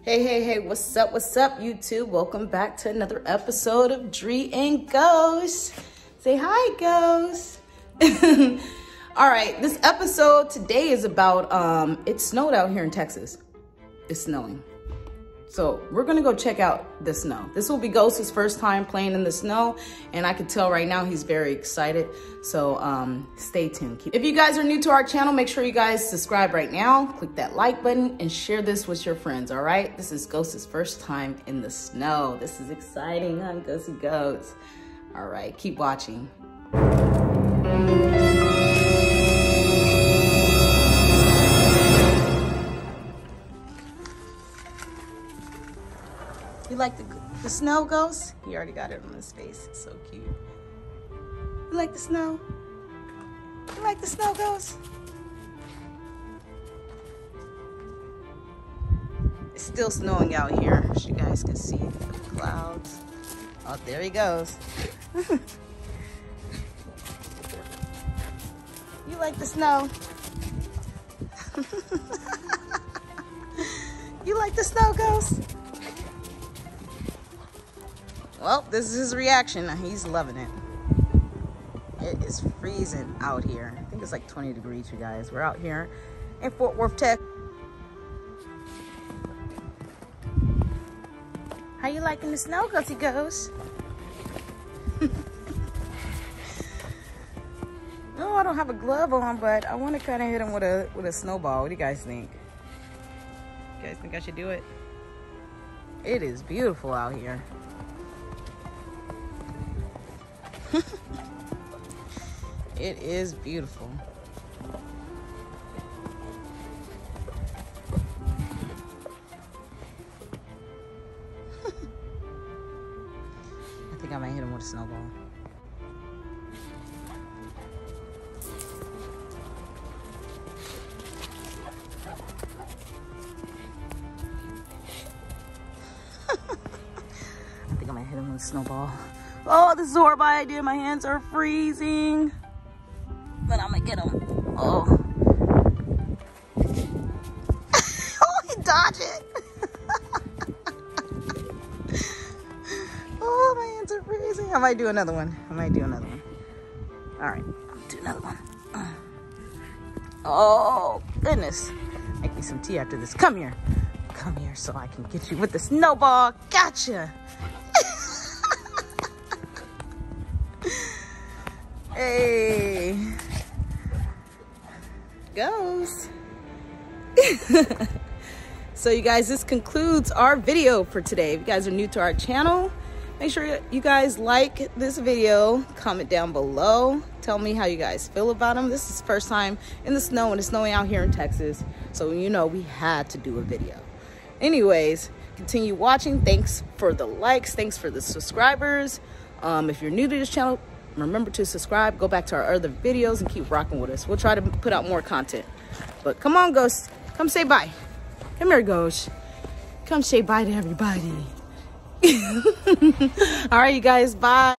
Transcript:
Hey, what's up, YouTube? Welcome back to another episode of Dree and Ghost. Say hi, Ghost. All right, this episode today is about, it snowed out here in Texas. It's snowing. So we're gonna go check out the snow. This will be Ghost's first time playing in the snow, and I can tell right now he's very excited. So stay tuned. If you guys are new to our channel, make sure you guys subscribe right now, click that like button, and share this with your friends, all right? This is Ghost's first time in the snow. This is exciting, huh, Ghosty Ghost? All right, keep watching. You like the snow, Ghost? He already got it on his face. It's so cute. You like the snow? You like the snow, Ghost? It's still snowing out here, as you guys can see the clouds. Oh, there he goes. You like the snow? You like the snow, Ghost? Well, this is his reaction. He's loving it. It is freezing out here. I think it's like 20 degrees, you guys. We're out here in Fort Worth, Texas. How you liking the snow, Ghosty Ghost? No, I don't have a glove on, but I want to kind of hit him with a snowball. What do you guys think? You guys think I should do it? It is beautiful out here. It is beautiful. I think I might hit him with a snowball. I think I might hit him with a snowball. Oh, this is a horrible idea. My hands are freezing. But I'm gonna get him. Oh. Oh, he dodged it. Oh, my hands are freezing. I might do another one. All right, I'll do another one. Oh, goodness. Make me some tea after this. Come here so I can get you with the snowball. Gotcha. Hey. Goes. So you guys, this concludes our video for today. If you guys are new to our channel, make sure you guys like this video, comment down below, tell me how you guys feel about them. This is first time in the snow, and it's snowing out here in Texas, so you know we had to do a video. Anyways, continue watching. Thanks for the likes, thanks for the subscribers. If you're new to this channel, remember to subscribe, go back to our other videos, and keep rocking with us. We'll try to put out more content. But come on, Ghost. Come say bye. Come here, Ghost. Come say bye to everybody. All right, you guys. Bye.